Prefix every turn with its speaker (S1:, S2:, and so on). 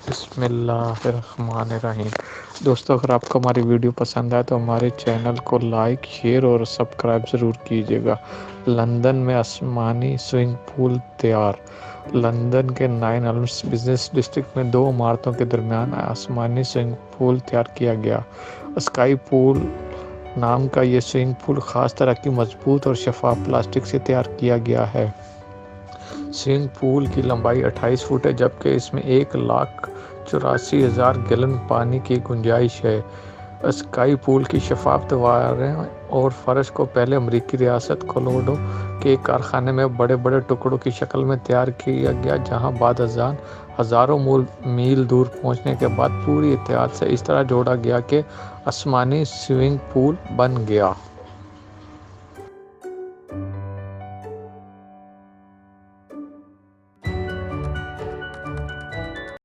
S1: بسم اللہ الرحمن الرحیم۔ دوستو، اگر آپ کو ہماری ویڈیو پسند آئے تو ہمارے چینل کو لائک، شیئر اور سبسکرائب ضرور کیجیے گا۔ لندن میں آسمانی سوئمنگ پول تیار۔ لندن کے 9 ایلمز بزنس ڈسٹرکٹ میں 2 عمارتوں کے درمیان آسمانی سوئمنگ پول تیار کیا گیا۔ اسکائی پول نام کا یہ سوئمنگ پول خاص طرح کی مضبوط اور شفاف پلاسٹک سے تیار کیا گیا ہے۔ سوئمنگ پول کی لمبائی 28 فٹ ہے، جبکہ اس میں 1,84,000 گیلن پانی کی گنجائش ہے۔ اسکائی پول کی شفاف دیواریں اور فرش کو پہلے امریکی ریاست کولوراڈو کے ایک کارخانے میں بڑے بڑے ٹکڑوں کی شکل میں تیار کیا گیا، جہاں بعد ازاں ہزاروں میل دور پہنچنے کے بعد پوری احتیاط سے اس طرح جوڑا گیا کہ آسمانی سوئمنگ پول بن گیا۔